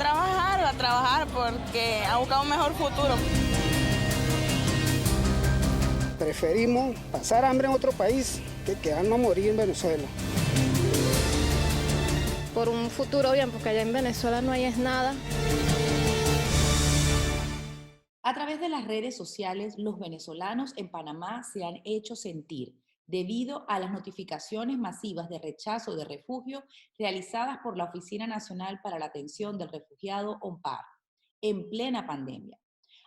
A trabajar porque a buscar un mejor futuro. Preferimos pasar hambre en otro país que quedarnos a morir en Venezuela. Por un futuro bien, porque allá en Venezuela no hay es nada. A través de las redes sociales, los venezolanos en Panamá se han hecho sentir debido a las notificaciones masivas de rechazo de refugio realizadas por la Oficina Nacional para la Atención del Refugiado, ONPAR, en plena pandemia.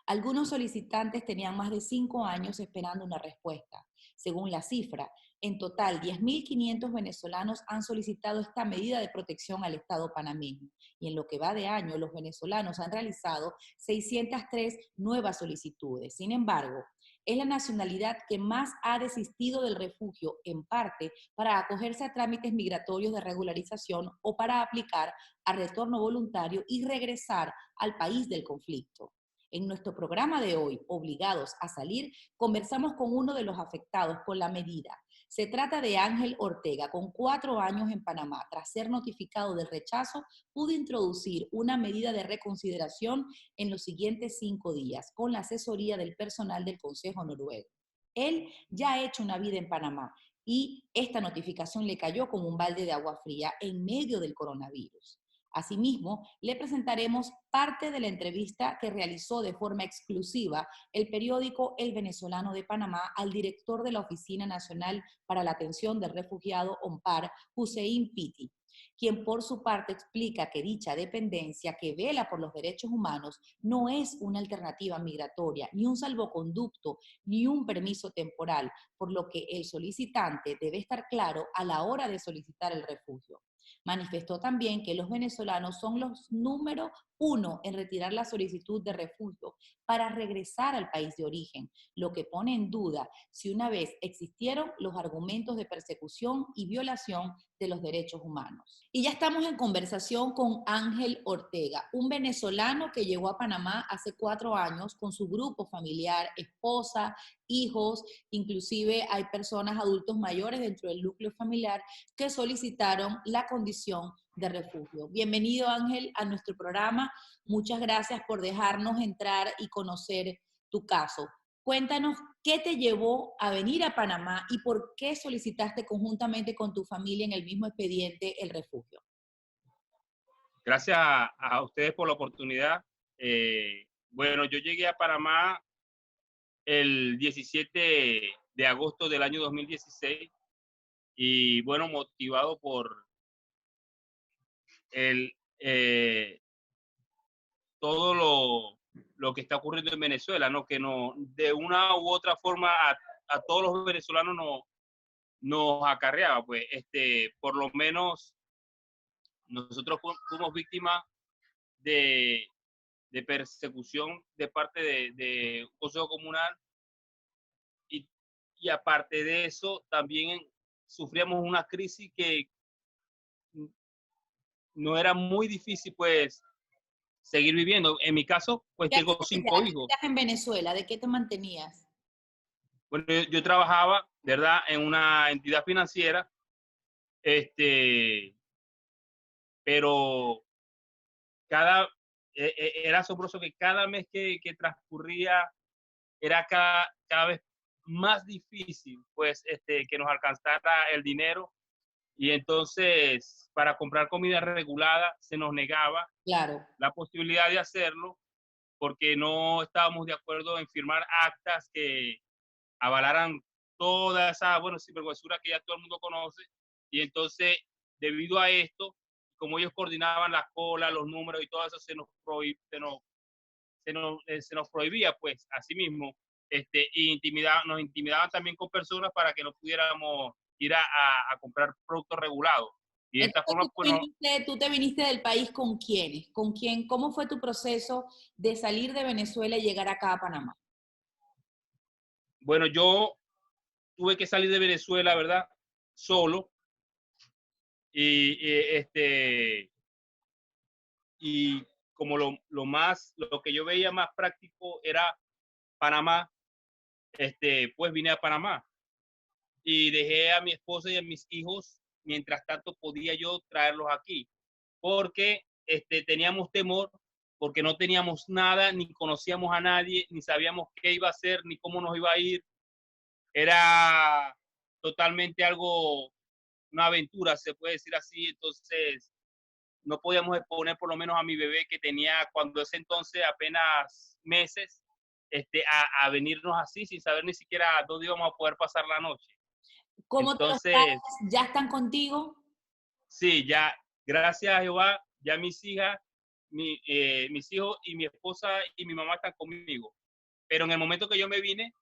Algunos solicitantes tenían más de 5 años esperando una respuesta. Según la cifra, en total 10.500 venezolanos han solicitado esta medida de protección al Estado panameño. Y en lo que va de año, los venezolanos han realizado 603 nuevas solicitudes. Sin embargo, es la nacionalidad que más ha desistido del refugio, en parte para acogerse a trámites migratorios de regularización o para aplicar a retorno voluntario y regresar al país del conflicto. En nuestro programa de hoy, Obligados a Salir, conversamos con uno de los afectados con la medida. Se trata de Ángel Ortega, con 4 años en Panamá. Tras ser notificado del rechazo, pudo introducir una medida de reconsideración en los siguientes 5 días, con la asesoría del personal del Consejo Noruego. Él ya ha hecho una vida en Panamá y esta notificación le cayó como un balde de agua fría en medio del coronavirus. Asimismo, le presentaremos parte de la entrevista que realizó de forma exclusiva el periódico El Venezolano de Panamá al director de la Oficina Nacional para la Atención del Refugiado, ONPAR, Hussein Piti, quien por su parte explica que dicha dependencia que vela por los derechos humanos no es una alternativa migratoria, ni un salvoconducto, ni un permiso temporal, por lo que el solicitante debe estar claro a la hora de solicitar el refugio. Manifestó también que los venezolanos son los número 1 en retirar la solicitud de refugio para regresar al país de origen, lo que pone en duda si una vez existieron los argumentos de persecución y violación de los derechos humanos. Y ya estamos en conversación con Ángel Ortega, un venezolano que llegó a Panamá hace 4 años con su grupo familiar, esposa, hijos, inclusive hay personas adultos mayores dentro del núcleo familiar que solicitaron la condición de refugio. Bienvenido, Ángel, a nuestro programa. Muchas gracias por dejarnos entrar y conocer tu caso. Cuéntanos qué te llevó a venir a Panamá y por qué solicitaste conjuntamente con tu familia en el mismo expediente el refugio. Gracias a ustedes por la oportunidad. Bueno, yo llegué a Panamá el 17 de agosto del año 2016 y bueno, motivado por todo lo que está ocurriendo en Venezuela, ¿no? Que no, de una u otra forma a todos los venezolanos nos acarreaba, pues, por lo menos nosotros fuimos víctimas de persecución de parte de un consejo comunal y aparte de eso también sufríamos una crisis que no era muy difícil pues seguir viviendo. En mi caso pues tengo 5 hijos. ¿Estás en Venezuela? ¿De qué te mantenías? Bueno, yo trabajaba, ¿verdad?, en una entidad financiera, pero era asombroso que cada mes que transcurría era cada vez más difícil, pues, que nos alcanzara el dinero y entonces para comprar comida regulada se nos negaba la posibilidad de hacerlo porque no estábamos de acuerdo en firmar actas que avalaran toda esa, bueno, sinvergüenzura que ya todo el mundo conoce y entonces debido a esto, como ellos coordinaban las colas, los números y todo eso, se nos prohibía, pues, así mismo, y nos intimidaban también con personas para que no pudiéramos ir a comprar productos regulados. Y de esta forma, ¿Tú te viniste del país con quiénes? ¿Con quién? ¿Cómo fue tu proceso de salir de Venezuela y llegar acá a Panamá? Bueno, yo tuve que salir de Venezuela, ¿verdad? Solo. Y como lo que yo veía más práctico era Panamá, pues vine a Panamá y dejé a mi esposa y a mis hijos, mientras tanto podía yo traerlos aquí, porque teníamos temor porque no teníamos nada, ni conocíamos a nadie, ni sabíamos qué iba a hacer, ni cómo nos iba a ir. Era totalmente algo, una aventura, se puede decir así. Entonces, no podíamos exponer por lo menos a mi bebé que tenía cuando ese entonces apenas meses, a venirnos así sin saber ni siquiera dónde íbamos a poder pasar la noche. ¿Cómo te los padres Entonces, ya están contigo? sí, ya, gracias a Jehová, ya mis hijas, mis hijos y mi esposa y mi mamá están conmigo. Pero en el momento que yo me vine,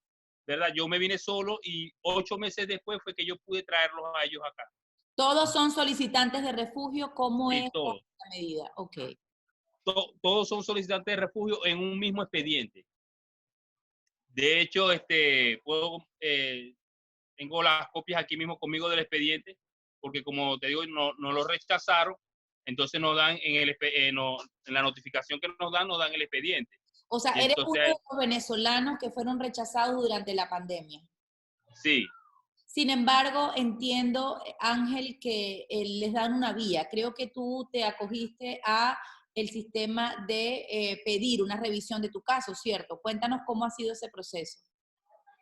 ¿verdad? Yo me vine solo y 8 meses después fue que yo pude traerlos a ellos acá. Todos son solicitantes de refugio. ¿Cómo Sí, es todos. la medida? Ok. Todos son solicitantes de refugio en un mismo expediente. De hecho, tengo las copias aquí mismo conmigo del expediente, porque como te digo, no lo rechazaron, entonces nos dan en la notificación que nos dan el expediente. O sea, Y eres uno de entonces, los venezolanos que fueron rechazados durante la pandemia. sí, Sin embargo, entiendo, Ángel, que les dan una vía. Creo que tú te acogiste a el sistema de pedir una revisión de tu caso, ¿cierto? Cuéntanos cómo ha sido ese proceso.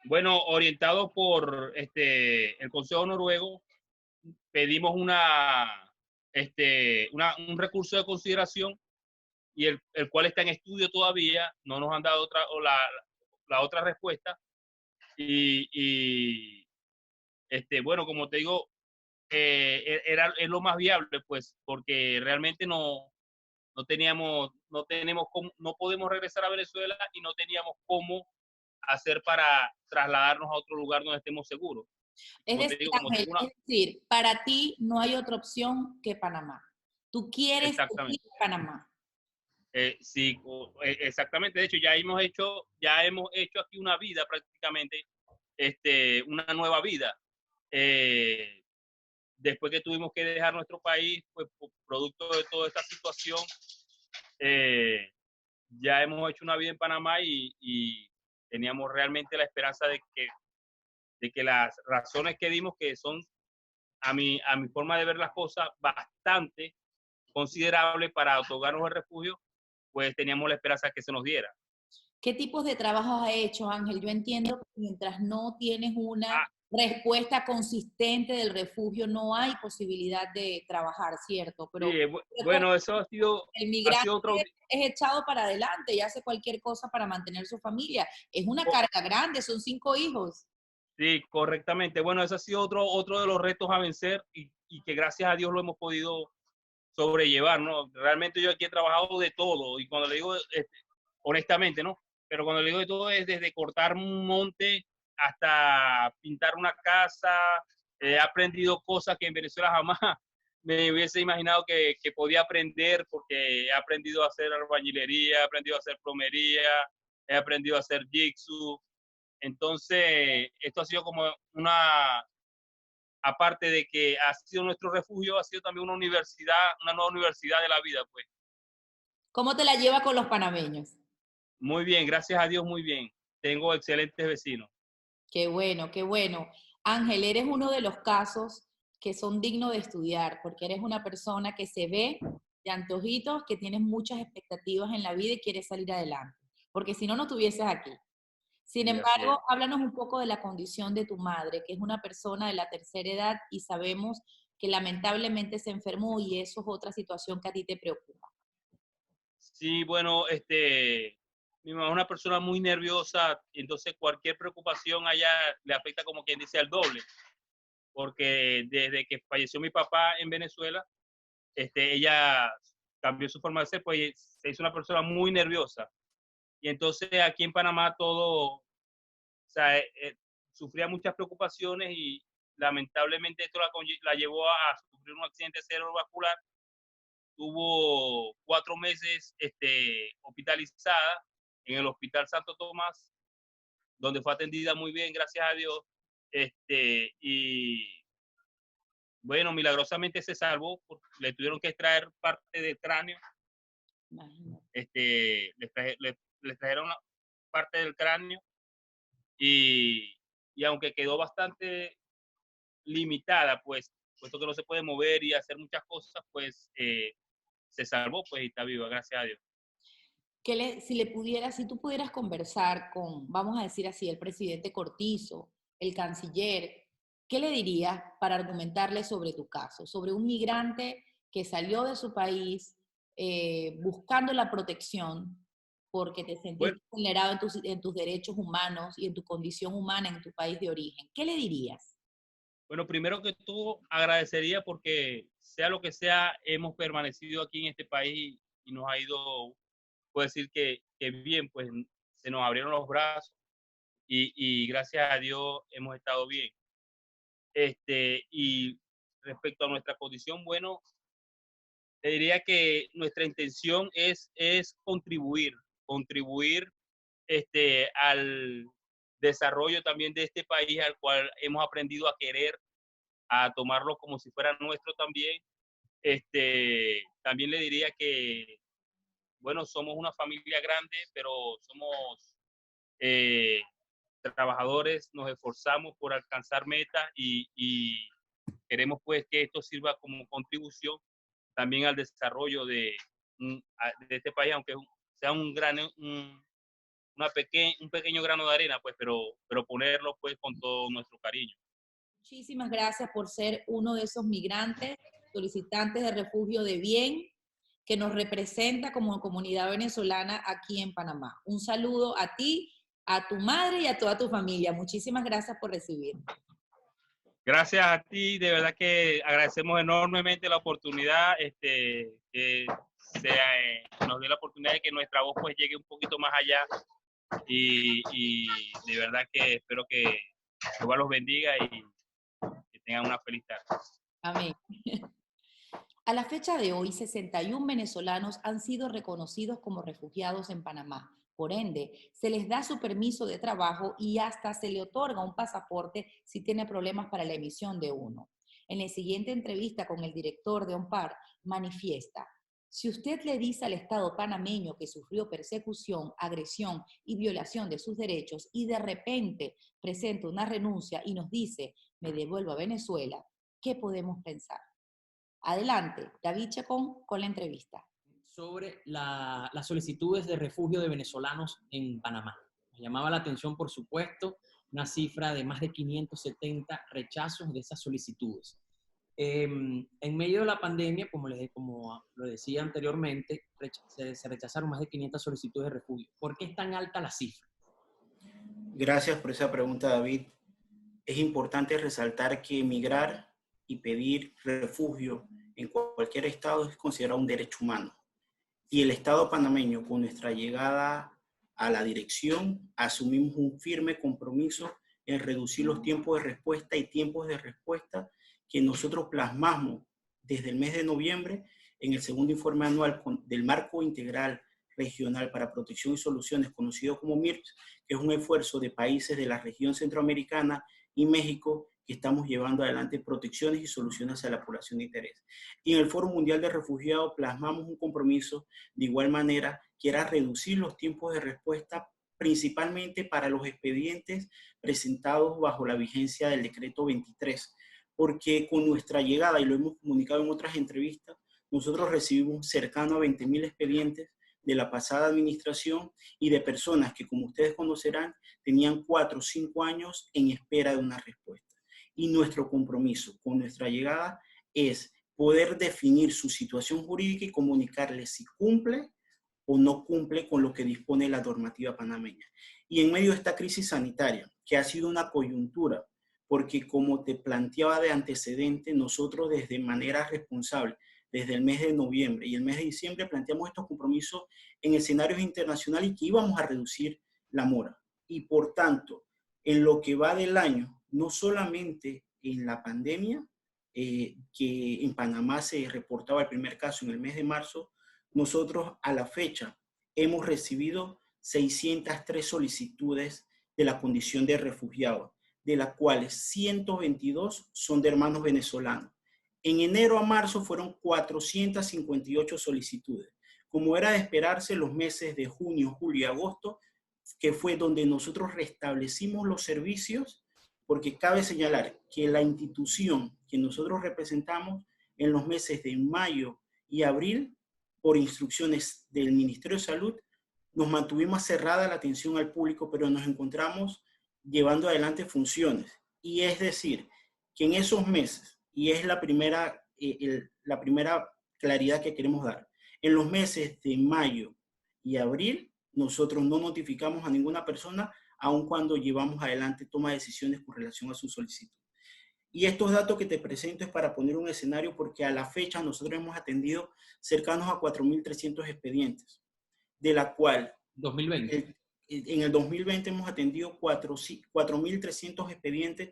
bueno, orientado por el Consejo Noruego, pedimos un recurso de consideración y el cual está en estudio todavía, no nos han dado la otra respuesta. Y bueno, como te digo, es lo más viable, pues, porque realmente no podemos regresar a Venezuela y no teníamos cómo hacer para trasladarnos a otro lugar donde estemos seguros. Es Como te decir, digo, como Ángel, tengo una, es decir, para ti no hay otra opción que Panamá. Tú quieres ir exactamente, a Panamá. sí, exactamente. De hecho, ya hemos hecho aquí una vida prácticamente, una nueva vida. Eh, Después que tuvimos que dejar nuestro país, pues producto de toda esta situación, eh, ya hemos hecho una vida en Panamá y teníamos realmente la esperanza de que las razones que dimos, que son a mi forma de ver las cosas bastante considerables para otorgarnos el refugio, pues teníamos la esperanza que se nos diera. ¿Qué tipos de trabajos has hecho, Ángel? Yo entiendo que mientras no tienes una Ah, respuesta consistente del refugio, no hay posibilidad de trabajar, ¿cierto? Pero sí, bueno, eso el ha migrante sido otro, es echado para adelante y hace cualquier cosa para mantener su familia. Es una carga grande, son 5 hijos. sí, correctamente. Bueno, ese ha sido otro de los retos a vencer y que gracias a Dios lo hemos podido sobrellevar, ¿no? Realmente yo aquí he trabajado de todo y cuando le digo, honestamente, ¿no? Pero cuando le digo de todo es desde cortar un monte hasta pintar una casa. He aprendido cosas que en Venezuela jamás me hubiese imaginado que podía aprender, porque he aprendido a hacer albañilería, he aprendido a hacer plomería, he aprendido a hacer jigsaw. Entonces, esto ha sido como aparte de que ha sido nuestro refugio, ha sido también una universidad, una nueva universidad de la vida, pues. ¿Cómo te la lleva con los panameños? Muy bien, gracias a Dios, muy bien. Tengo excelentes vecinos. Qué bueno, qué bueno. Ángel, eres uno de los casos que son dignos de estudiar, porque eres una persona que se ve de antojitos, que tienes muchas expectativas en la vida y quieres salir adelante, porque si no, no estuvieses aquí. Sin Sí, así es. embargo, háblanos un poco de la condición de tu madre, que es una persona de la tercera edad y sabemos que lamentablemente se enfermó y eso es otra situación que a ti te preocupa. Sí, bueno, mi mamá es una persona muy nerviosa, entonces cualquier preocupación allá le afecta como quien dice al doble, porque desde que falleció mi papá en Venezuela, ella cambió su forma de ser, pues se hizo una persona muy nerviosa. Y entonces aquí en Panamá todo, o sea, sufría muchas preocupaciones y lamentablemente esto la llevó a sufrir un accidente cerebrovascular. Tuvo 4 meses hospitalizada en el Hospital Santo Tomás, donde fue atendida muy bien, gracias a Dios. Y bueno, milagrosamente se salvó, le tuvieron que extraer parte del cráneo. Imagínate. Les trajeron parte del cráneo y aunque quedó bastante limitada, pues, puesto que no se puede mover y hacer muchas cosas, pues se salvó, pues, y está viva, gracias a Dios. Si tú pudieras conversar con, vamos a decir así, el presidente Cortizo, el canciller, ¿qué le dirías para argumentarle sobre tu caso? Sobre un migrante que salió de su país buscando la protección porque te sentiste vulnerado en tus derechos humanos y en tu condición humana en tu país de origen. ¿Qué le dirías? Bueno, primero que todo, agradecería porque sea lo que sea, hemos permanecido aquí en este país y nos ha ido, puedo decir que bien, pues se nos abrieron los brazos y gracias a Dios hemos estado bien. Y respecto a nuestra condición, bueno, te diría que nuestra intención es contribuir al desarrollo también de este país, al cual hemos aprendido a querer, a tomarlo como si fuera nuestro también. También le diría que, bueno, somos una familia grande, pero somos trabajadores, nos esforzamos por alcanzar metas y queremos pues que esto sirva como contribución también al desarrollo de este país, aunque sea un pequeño grano de arena, pues, pero ponerlo pues con todo nuestro cariño. Muchísimas gracias por ser uno de esos migrantes, solicitantes de refugio de bien, que nos representa como comunidad venezolana aquí en Panamá. Un saludo a ti, a tu madre y a toda tu familia. Muchísimas gracias por recibirnos. Gracias a ti, de verdad que agradecemos enormemente la oportunidad, que nos dé la oportunidad de que nuestra voz pues llegue un poquito más allá y de verdad que espero que Jehová los bendiga y que tengan una feliz tarde. Amén. A la fecha de hoy, 61 venezolanos han sido reconocidos como refugiados en Panamá. Por ende, se les da su permiso de trabajo y hasta se le otorga un pasaporte si tiene problemas para la emisión de uno. En la siguiente entrevista con el director de OMPAR, manifiesta: si usted le dice al Estado panameño que sufrió persecución, agresión y violación de sus derechos y de repente presenta una renuncia y nos dice, me devuelvo a Venezuela, ¿qué podemos pensar? Adelante, David Chacón con la entrevista. Sobre las solicitudes de refugio de venezolanos en Panamá. Nos llamaba la atención, por supuesto, una cifra de más de 570 rechazos de esas solicitudes. En medio de la pandemia, como lo decía anteriormente, se rechazaron más de 500 solicitudes de refugio. ¿Por qué es tan alta la cifra? Gracias por esa pregunta, David. Es importante resaltar que emigrar y pedir refugio en cualquier estado es considerado un derecho humano. Y el Estado panameño, con nuestra llegada a la dirección, asumimos un firme compromiso en reducir los tiempos de respuesta y tiempos de respuesta que nosotros plasmamos desde el mes de noviembre en el segundo informe anual del Marco Integral Regional para Protección y Soluciones, conocido como MIRPS, que es un esfuerzo de países de la región centroamericana y México que estamos llevando adelante protecciones y soluciones a la población de interés. Y en el Foro Mundial de Refugiados plasmamos un compromiso de igual manera que era reducir los tiempos de respuesta principalmente para los expedientes presentados bajo la vigencia del decreto 23, porque con nuestra llegada, y lo hemos comunicado en otras entrevistas, nosotros recibimos cercano a 20.000 expedientes de la pasada administración y de personas que, como ustedes conocerán, tenían 4 o 5 años en espera de una respuesta. Y nuestro compromiso con nuestra llegada es poder definir su situación jurídica y comunicarles si cumple o no cumple con lo que dispone la normativa panameña. Y en medio de esta crisis sanitaria, que ha sido una coyuntura, porque como te planteaba de antecedente, nosotros desde manera responsable, desde el mes de noviembre y el mes de diciembre, planteamos estos compromisos en escenarios internacionales y que íbamos a reducir la mora. Y por tanto, en lo que va del año, no solamente en la pandemia, que en Panamá se reportaba el primer caso en el mes de marzo, nosotros a la fecha hemos recibido 603 solicitudes de la condición de refugiado, de las cuales 122 son de hermanos venezolanos. En enero a marzo fueron 458 solicitudes. Como era de esperarse, los meses de junio, julio y agosto, que fue donde nosotros restablecimos los servicios, porque cabe señalar que la institución que nosotros representamos en los meses de mayo y abril por instrucciones del Ministerio de Salud, nos mantuvimos cerrada la atención al público, pero nos encontramos llevando adelante funciones. Y es decir, que en esos meses, y es la primera claridad que queremos dar, en los meses de mayo y abril, nosotros no notificamos a ninguna persona, aun cuando llevamos adelante toma de decisiones con relación a su solicitud. Y estos datos que te presento es para poner un escenario, porque a la fecha nosotros hemos atendido cercanos a 4.300 expedientes, de la cual 2020. En el 2020 hemos atendido 4.300 expedientes,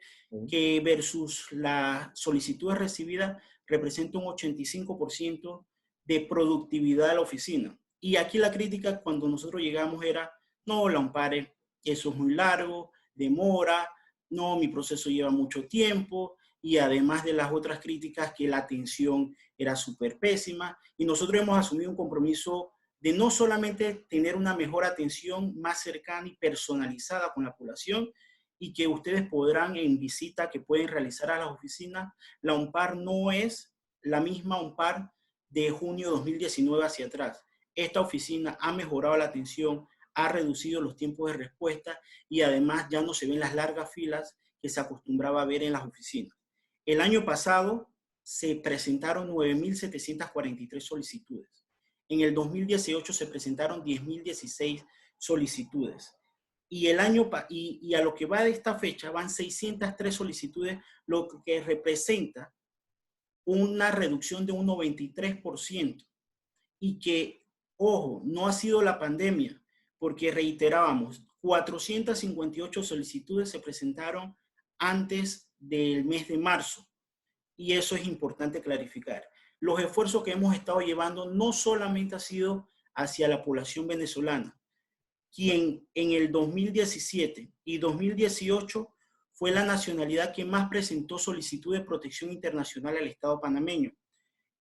que versus las solicitudes recibidas representa un 85% de productividad de la oficina. Y aquí la crítica cuando nosotros llegamos era, no, la Ampare, eso es muy largo, demora, no, mi proceso lleva mucho tiempo, y además de las otras críticas, que la atención era súper pésima. Y nosotros hemos asumido un compromiso de no solamente tener una mejor atención más cercana y personalizada con la población, y que ustedes podrán en visita que pueden realizar a las oficinas, la ONPAR no es la misma ONPAR de junio de 2019 hacia atrás. Esta oficina ha mejorado la atención, ha reducido los tiempos de respuesta, y además ya no se ven las largas filas que se acostumbraba a ver en las oficinas. El año pasado se presentaron 9.743 solicitudes. En el 2018 se presentaron 10.016 solicitudes. Y a lo que va de esta fecha van 603 solicitudes, lo que representa una reducción de un 93%. Y que, ojo, no ha sido la pandemia, porque reiterábamos, 458 solicitudes se presentaron antes del mes de marzo. Y eso es importante clarificar. Los esfuerzos que hemos estado llevando no solamente ha sido hacia la población venezolana, quien en el 2017 y 2018 fue la nacionalidad que más presentó solicitud de protección internacional al Estado panameño,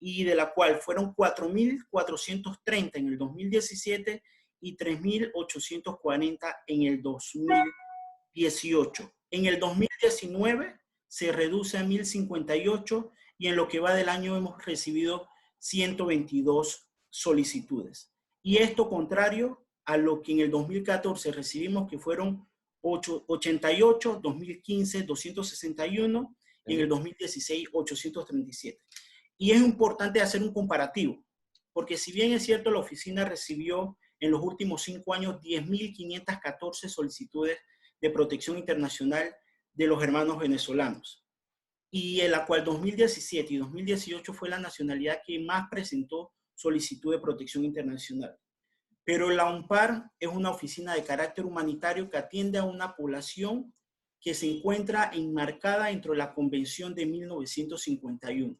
y de la cual fueron 4.430 en el 2017 y 3.840 en el 2018. En el 2019 se reduce a 1.058, y en lo que va del año hemos recibido 122 solicitudes. Y esto contrario a lo que en el 2014 recibimos, que fueron 88, 2015 261, y en el 2016 837. Y es importante hacer un comparativo, porque si bien es cierto, la oficina recibió en los últimos 5 años 10.514 solicitudes de protección internacional de los hermanos venezolanos, y en la cual 2017 y 2018 fue la nacionalidad que más presentó solicitud de protección internacional. Pero la ONPAR es una oficina de carácter humanitario que atiende a una población que se encuentra enmarcada dentro de la Convención de 1951.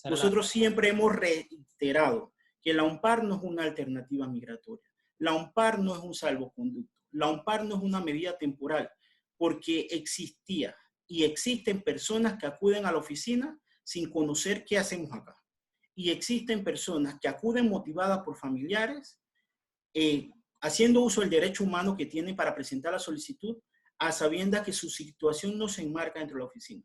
Nosotros siempre hemos reiterado que la ONPAR no es una alternativa migratoria. La ONPAR no es un salvoconducto. La ONPAR no es una medida temporal, porque existía y existen personas que acuden a la oficina sin conocer qué hacemos acá. Y existen personas que acuden motivadas por familiares, haciendo uso del derecho humano que tienen para presentar la solicitud, a sabiendas que su situación no se enmarca dentro de la oficina.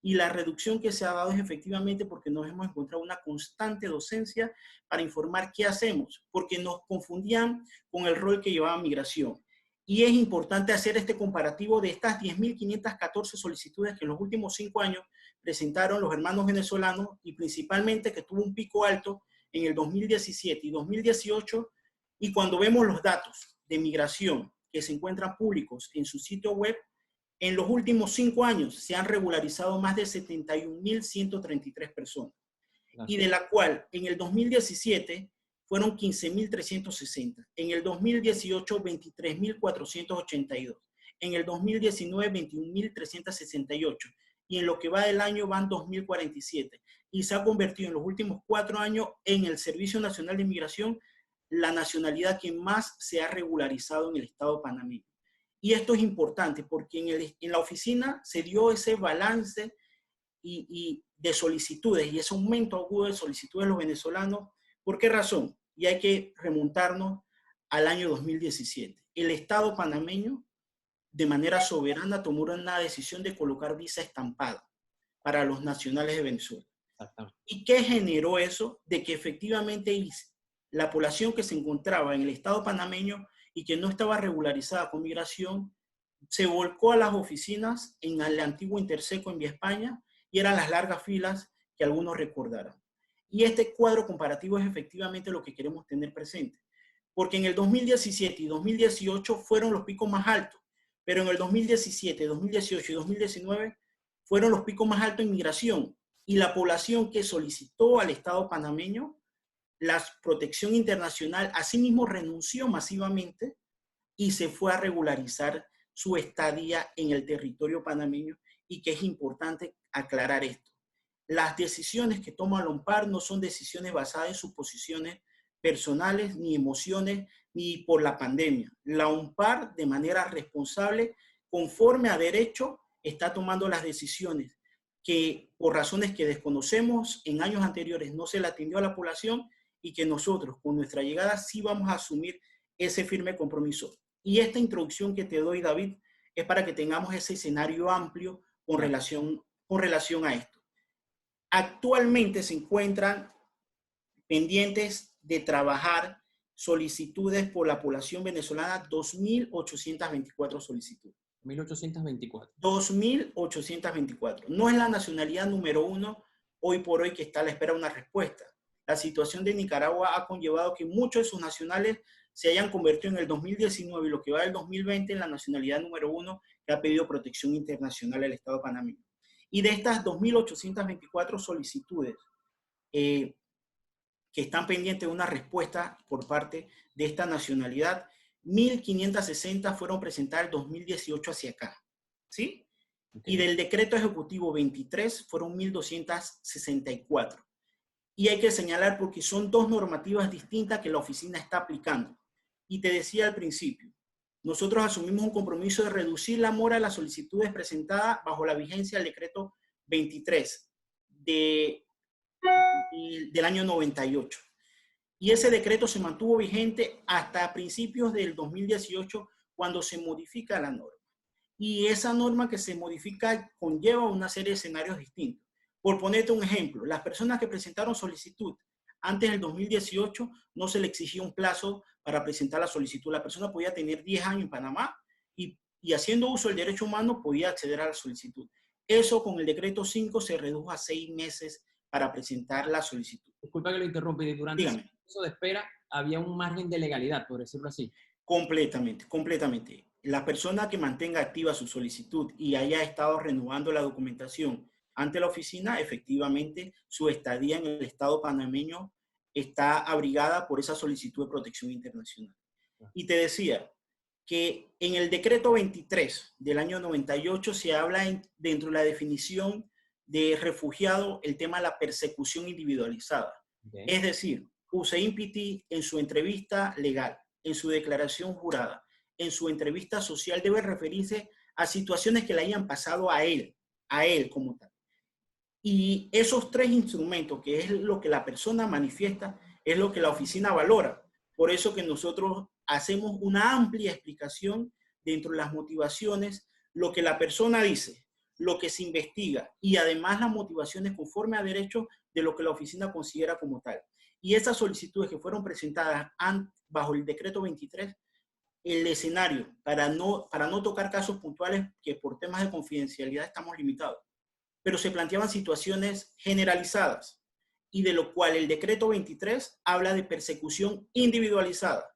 Y la reducción que se ha dado es efectivamente porque nos hemos encontrado una constante docencia para informar qué hacemos, porque nos confundían con el rol que llevaba migración. Y es importante hacer este comparativo de estas 10.514 solicitudes que en los últimos 5 años presentaron los hermanos venezolanos, y principalmente que tuvo un pico alto en el 2017 y 2018. Y cuando vemos los datos de migración que se encuentran públicos en su sitio web, en los últimos 5 años se han regularizado más de 71.133 personas. Y de la cual en el 2017 fueron 15.360. En el 2018, 23.482. En el 2019, 21.368. Y en lo que va del año van 2.047. Y se ha convertido en los últimos 4 años en el Servicio Nacional de Migración la nacionalidad que más se ha regularizado en el Estado panameño. Y esto es importante porque en la oficina se dio ese balance y de solicitudes y ese aumento agudo de solicitudes de los venezolanos. ¿Por qué razón? Y hay que remontarnos al año 2017. El Estado panameño, de manera soberana, tomó una decisión de colocar visa estampada para los nacionales de Venezuela. ¿Y qué generó eso? De que efectivamente la población que se encontraba en el Estado panameño y que no estaba regularizada con migración, se volcó a las oficinas en el antiguo Interseco en Vía España y eran las largas filas que algunos recordarán. Y este cuadro comparativo es efectivamente lo que queremos tener presente, porque en el 2017 y 2018 fueron los picos más altos, pero en el 2017, 2018 y 2019 fueron los picos más altos en migración, y la población que solicitó al Estado panameño la protección internacional asimismo renunció masivamente y se fue a regularizar su estadía en el territorio panameño, y que es importante aclarar esto. Las decisiones que toma la ONPAR no son decisiones basadas en suposiciones personales, ni emociones, ni por la pandemia. La ONPAR, de manera responsable, conforme a derecho, está tomando las decisiones que, por razones que desconocemos, en años anteriores no se le atendió a la población, y que nosotros, con nuestra llegada, sí vamos a asumir ese firme compromiso. Y esta introducción que te doy, David, es para que tengamos ese escenario amplio con relación a esto. Actualmente se encuentran pendientes de trabajar solicitudes por la población venezolana, 2.824 solicitudes. 1824. 2.824. No es la nacionalidad número 1 hoy por hoy que está a la espera de una respuesta. La situación de Nicaragua ha conllevado que muchos de sus nacionales se hayan convertido en el 2019 y lo que va del 2020 en la nacionalidad número 1 que ha pedido protección internacional al Estado panameño. Y de estas 2.824 solicitudes que están pendientes de una respuesta por parte de esta nacionalidad, 1.560 fueron presentadas del 2018 hacia acá, ¿sí? Okay. Y del decreto ejecutivo 23 fueron 1.264. Y hay que señalar porque son dos normativas distintas que la oficina está aplicando. Y te decía al principio, nosotros asumimos un compromiso de reducir la mora de las solicitudes presentadas bajo la vigencia del decreto 23 del año 98. Y ese decreto se mantuvo vigente hasta principios del 2018, cuando se modifica la norma. Y esa norma que se modifica conlleva una serie de escenarios distintos. Por ponerte un ejemplo, las personas que presentaron solicitud antes del 2018 no se le exigía un plazo para presentar la solicitud. La persona podía tener 10 años en Panamá y haciendo uso del derecho humano podía acceder a la solicitud. Eso con el decreto 5 se redujo a 6 meses para presentar la solicitud. Disculpa que lo interrumpa, y durante ese proceso de espera había un margen de legalidad, por decirlo así. Completamente, completamente. La persona que mantenga activa su solicitud y haya estado renovando la documentación ante la oficina, efectivamente, su estadía en el Estado panameño está abrigada por esa solicitud de protección internacional. Y te decía que en el decreto 23 del año 98 se habla dentro de la definición de refugiado el tema de la persecución individualizada. Okay. Es decir, Hussein Piti en su entrevista legal, en su declaración jurada, en su entrevista social debe referirse a situaciones que le hayan pasado a él como tal. Y esos tres instrumentos, que es lo que la persona manifiesta, es lo que la oficina valora. Por eso que nosotros hacemos una amplia explicación dentro de las motivaciones, lo que la persona dice, lo que se investiga y además las motivaciones conforme a derecho de lo que la oficina considera como tal. Y esas solicitudes que fueron presentadas bajo el decreto 23, el escenario, para no tocar casos puntuales que por temas de confidencialidad estamos limitados, pero se planteaban situaciones generalizadas y de lo cual el decreto 23 habla de persecución individualizada.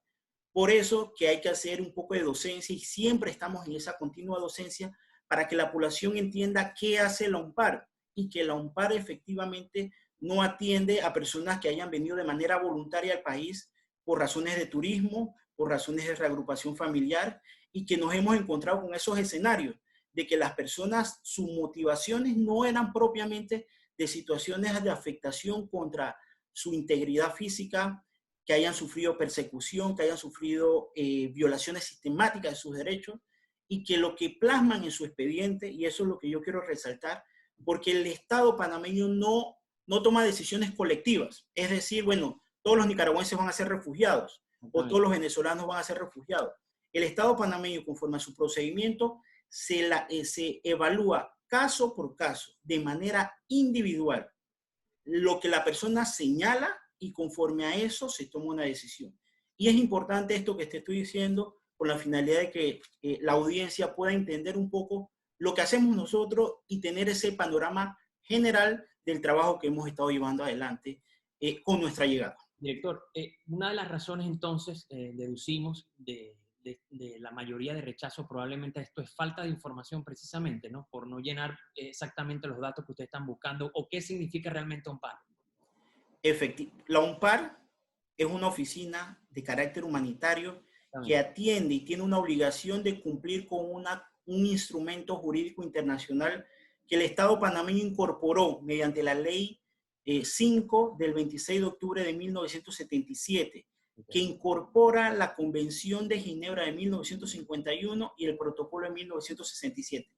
Por eso que hay que hacer un poco de docencia y siempre estamos en esa continua docencia para que la población entienda qué hace la ONPAR y que la ONPAR efectivamente no atiende a personas que hayan venido de manera voluntaria al país por razones de turismo, por razones de reagrupación familiar, y que nos hemos encontrado con esos escenarios de que las personas, sus motivaciones no eran propiamente de situaciones de afectación contra su integridad física, que hayan sufrido persecución, que hayan sufrido violaciones sistemáticas de sus derechos, y que lo que plasman en su expediente, y eso es lo que yo quiero resaltar, porque el Estado panameño no toma decisiones colectivas. Es decir, bueno, todos los nicaragüenses van a ser refugiados, o todos los venezolanos van a ser refugiados. El Estado panameño, conforme a su procedimiento, se evalúa caso por caso, de manera individual, lo que la persona señala y conforme a eso se toma una decisión. Y es importante esto que te estoy diciendo con la finalidad de que la audiencia pueda entender un poco lo que hacemos nosotros y tener ese panorama general del trabajo que hemos estado llevando adelante con nuestra llegada. Director, una de las razones entonces, deducimos de la mayoría de rechazos, probablemente esto es falta de información precisamente, ¿no? Por no llenar exactamente los datos que ustedes están buscando, o qué significa realmente ONPAR. La ONPAR es una oficina de carácter humanitario que atiende y tiene una obligación de cumplir con un instrumento jurídico internacional que el Estado panameño incorporó mediante la Ley 5 del 26 de octubre de 1977, que incorpora la Convención de Ginebra de 1951 y el Protocolo de 1967.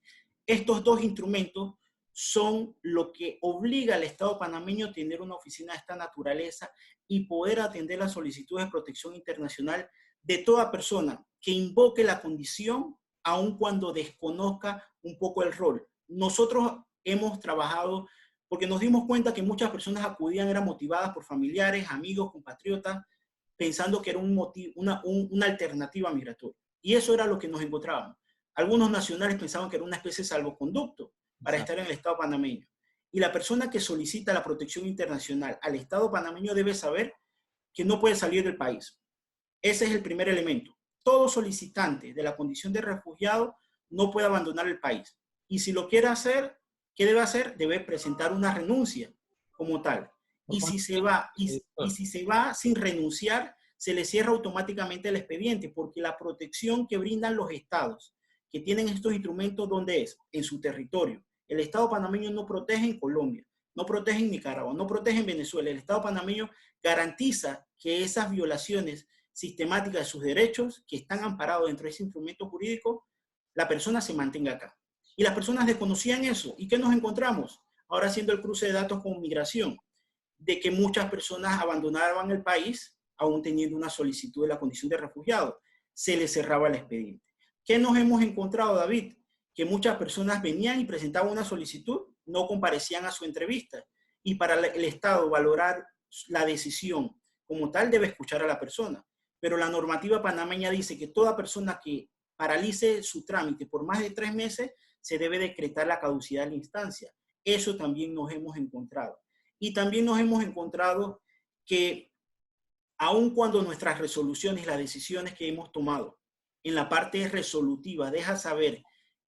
Estos dos instrumentos son lo que obliga al Estado panameño a tener una oficina de esta naturaleza y poder atender las solicitudes de protección internacional de toda persona que invoque la condición, aun cuando desconozca un poco el rol. Nosotros hemos trabajado porque nos dimos cuenta que muchas personas acudían, eran motivadas por familiares, amigos, compatriotas, pensando que era una alternativa migratoria. Y eso era lo que nos encontrábamos. Algunos nacionales pensaban que era una especie de salvoconducto para estar en el Estado panameño. Y la persona que solicita la protección internacional al Estado panameño debe saber que no puede salir del país. Ese es el primer elemento. Todo solicitante de la condición de refugiado no puede abandonar el país. Y si lo quiere hacer, ¿qué debe hacer? Debe presentar una renuncia como tal. Y si se va sin renunciar, se le cierra automáticamente el expediente, porque la protección que brindan los estados que tienen estos instrumentos, ¿dónde es? En su territorio. El Estado panameño no protege en Colombia, no protege en Nicaragua, no protege en Venezuela. El Estado panameño garantiza que esas violaciones sistemáticas de sus derechos, que están amparados dentro de ese instrumento jurídico, la persona se mantenga acá. Y las personas desconocían eso. ¿Y qué nos encontramos? Ahora haciendo el cruce de datos con migración, de que muchas personas abandonaban el país, aún teniendo una solicitud de la condición de refugiado. Se les cerraba el expediente. ¿Qué nos hemos encontrado, David? Que muchas personas venían y presentaban una solicitud, no comparecían a su entrevista. Y para el Estado valorar la decisión como tal, debe escuchar a la persona. Pero la normativa panameña dice que toda persona que paralice su trámite por más de 3 meses, se debe decretar la caducidad de la instancia. Eso también nos hemos encontrado. Y también nos hemos encontrado que aun cuando nuestras resoluciones, las decisiones que hemos tomado en la parte resolutiva deja saber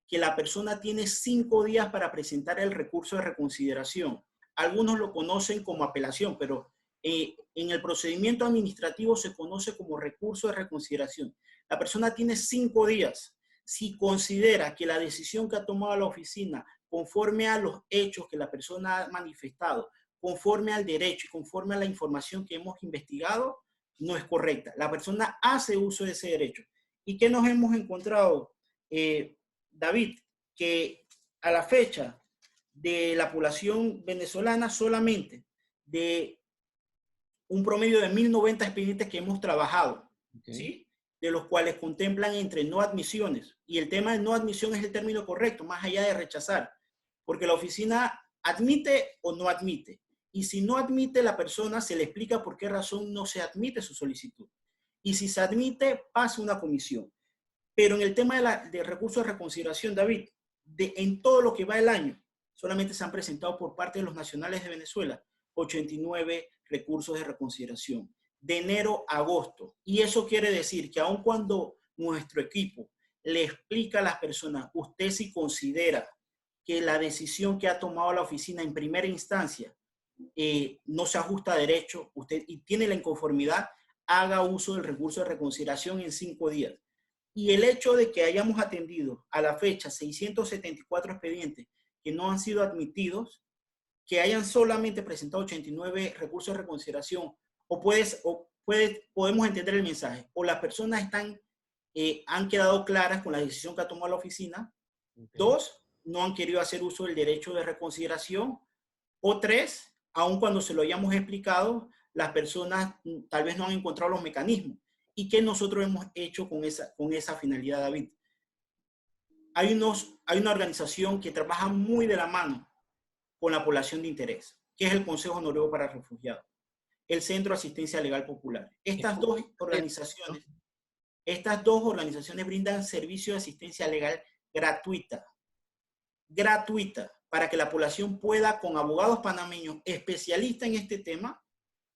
que la persona tiene 5 días para presentar el recurso de reconsideración. Algunos lo conocen como apelación, pero en el procedimiento administrativo se conoce como recurso de reconsideración. La persona tiene 5 días. Si considera que la decisión que ha tomado la oficina, conforme a los hechos que la persona ha manifestado, conforme al derecho y conforme a la información que hemos investigado, no es correcta. La persona hace uso de ese derecho. ¿Y qué nos hemos encontrado, David? Que a la fecha de la población venezolana, solamente de un promedio de 1090 expedientes que hemos trabajado, ¿sí? De los cuales contemplan entre no admisiones. Y el tema de no admisión es el término correcto, más allá de rechazar. Porque la oficina admite o no admite. Y si no admite, la persona se le explica por qué razón no se admite su solicitud. Y si se admite, pasa una comisión. Pero en el tema de recursos de reconsideración, David, en todo lo que va el año, solamente se han presentado por parte de los nacionales de Venezuela 89 recursos de reconsideración, de enero a agosto. Y eso quiere decir que aun cuando nuestro equipo le explica a las personas, usted si considera que la decisión que ha tomado la oficina en primera instancia no se ajusta a derecho, usted y tiene la inconformidad, haga uso del recurso de reconsideración en 5 días. Y el hecho de que hayamos atendido a la fecha 674 expedientes que no han sido admitidos, que hayan solamente presentado 89 recursos de reconsideración, podemos entender el mensaje, o las personas han quedado claras con la decisión que ha tomado la oficina, 2, no han querido hacer uso del derecho de reconsideración, o 3, aun cuando se lo hayamos explicado, las personas tal vez no han encontrado los mecanismos. ¿Y qué nosotros hemos hecho con esa finalidad, David? Hay una organización que trabaja muy de la mano con la población de interés, que es el Consejo Noruego para Refugiados. el Centro de Asistencia Legal Popular. Estas dos organizaciones brindan servicio de asistencia legal gratuita, para que la población pueda, con abogados panameños especialistas en este tema,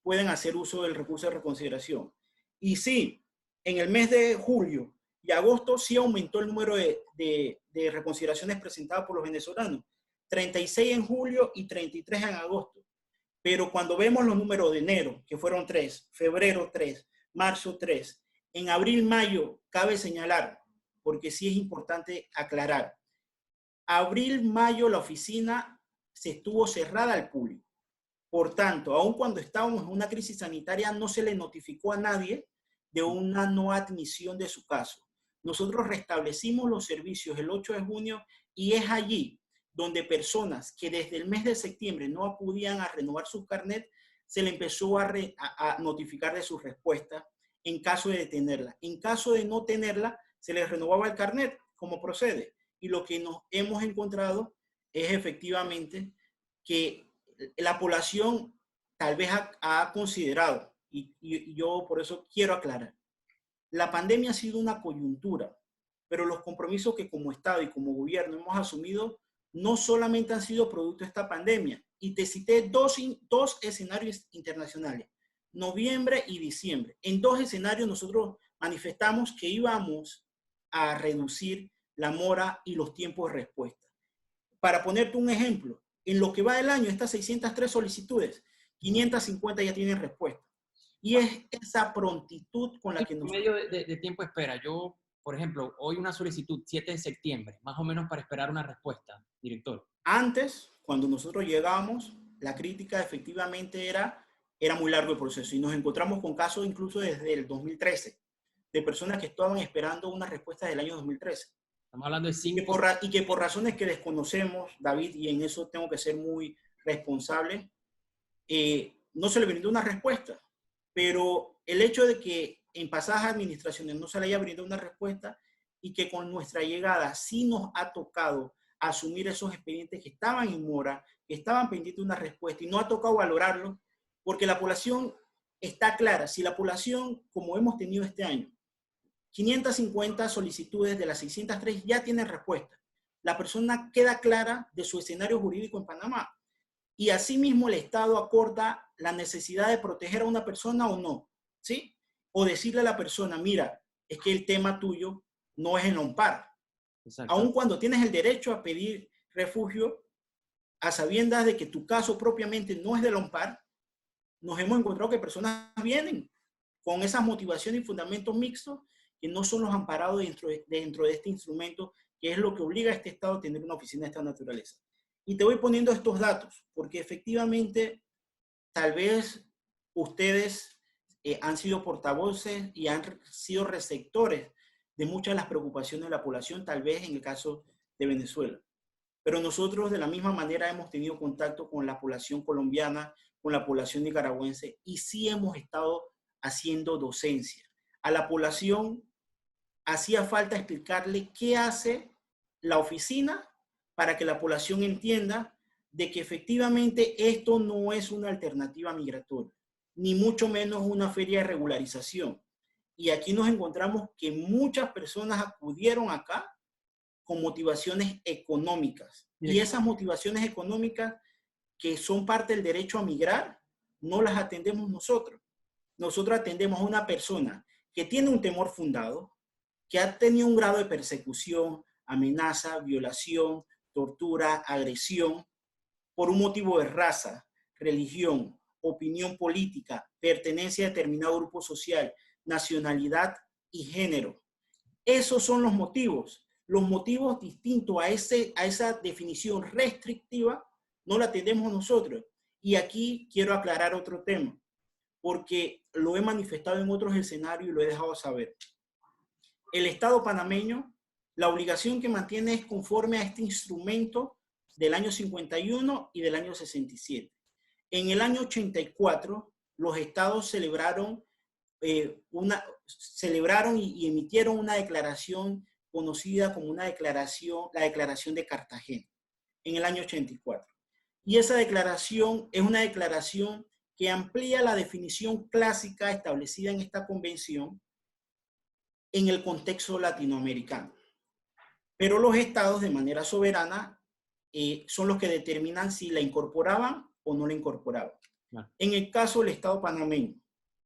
puedan hacer uso del recurso de reconsideración. Y sí, en el mes de julio y agosto sí aumentó el número de reconsideraciones presentadas por los venezolanos. 36 en julio y 33 en agosto. Pero cuando vemos los números de enero, que fueron 3, febrero 3, marzo 3, en abril, mayo, cabe señalar, porque sí es importante aclarar, abril, mayo la oficina se estuvo cerrada al público. Por tanto, aun cuando estábamos en una crisis sanitaria, no se le notificó a nadie de una no admisión de su caso. Nosotros restablecimos los servicios el 8 de junio y es allí donde personas que desde el mes de septiembre no acudían a renovar su carnet, se le empezó a notificar de su respuesta en caso de tenerla. En caso de no tenerla, se les renovaba el carnet, como procede. Y lo que nos hemos encontrado es efectivamente que la población tal vez ha considerado, y yo por eso quiero aclarar, la pandemia ha sido una coyuntura, pero los compromisos que como Estado y como gobierno hemos asumido no solamente han sido producto de esta pandemia. Y te cité dos escenarios internacionales, noviembre y diciembre. En 2 escenarios nosotros manifestamos que íbamos a reducir la mora y los tiempos de respuesta. Para ponerte un ejemplo, en lo que va del año, estas 603 solicitudes, 550 ya tienen respuesta. Y es esa prontitud con la que nos... medio de tiempo espera. Yo, por ejemplo, hoy una solicitud, 7 de septiembre, más o menos para esperar una respuesta, director. Antes, cuando nosotros llegamos, la crítica efectivamente era muy largo el proceso. Y nos encontramos con casos incluso desde el 2013, de personas que estaban esperando una respuesta del año 2013. Estamos hablando de 5... Y que por razones que desconocemos, David, y en eso tengo que ser muy responsable, no se le brindó una respuesta. Pero el hecho de que en pasadas administraciones no se le haya brindado una respuesta y que con nuestra llegada sí nos ha tocado asumir esos expedientes que estaban en mora, que estaban pendientes de una respuesta y no ha tocado valorarlo, porque la población está clara. Si la población, como hemos tenido este año, 550 solicitudes de las 603 ya tienen respuesta, la persona queda clara de su escenario jurídico en Panamá. Y asimismo el Estado acorda la necesidad de proteger a una persona o no, ¿sí? O decirle a la persona, mira, es que el tema tuyo no es en la OMPAR. Aun cuando tienes el derecho a pedir refugio, a sabiendas de que tu caso propiamente no es de la OMPAR, nos hemos encontrado que personas vienen con esas motivaciones y fundamentos mixtos que no son los amparados dentro de este instrumento, que es lo que obliga a este Estado a tener una oficina de esta naturaleza. Y te voy poniendo estos datos, porque efectivamente, tal vez ustedes han sido portavoces y han sido receptores de muchas de las preocupaciones de la población, tal vez en el caso de Venezuela. Pero nosotros de la misma manera hemos tenido contacto con la población colombiana, con la población nicaragüense, y sí hemos estado haciendo docencia. A la población hacía falta explicarle qué hace la oficina para que la población entienda de que efectivamente esto no es una alternativa migratoria, ni mucho menos una feria de regularización. Y aquí nos encontramos que muchas personas acudieron acá con motivaciones económicas. Y esas motivaciones económicas que son parte del derecho a migrar, no las atendemos nosotros. Nosotros atendemos a una persona que tiene un temor fundado, que ha tenido un grado de persecución, amenaza, violación, tortura, agresión, por un motivo de raza, religión, opinión política, pertenencia a determinado grupo social, nacionalidad y género. Esos son los motivos. Los motivos distintos a esa definición restrictiva no la atendemos nosotros. Y aquí quiero aclarar otro tema, porque lo he manifestado en otros escenarios y lo he dejado saber. El Estado panameño, la obligación que mantiene es conforme a este instrumento del año 51 y del año 67. En el año 84, los estados celebraron y emitieron una declaración conocida como la Declaración de Cartagena, en el año 84. Y esa declaración es una declaración que amplía la definición clásica establecida en esta convención en el contexto latinoamericano. Pero los estados de manera soberana son los que determinan si la incorporaban o no la incorporaban. Claro. En el caso del estado panameño,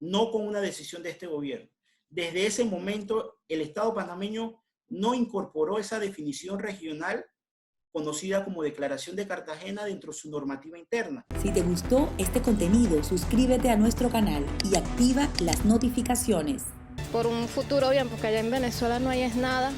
no con una decisión de este gobierno. Desde ese momento, el estado panameño no incorporó esa definición regional conocida como Declaración de Cartagena dentro de su normativa interna. Si te gustó este contenido, suscríbete a nuestro canal y activa las notificaciones. Por un futuro bien, porque allá en Venezuela no hay es nada.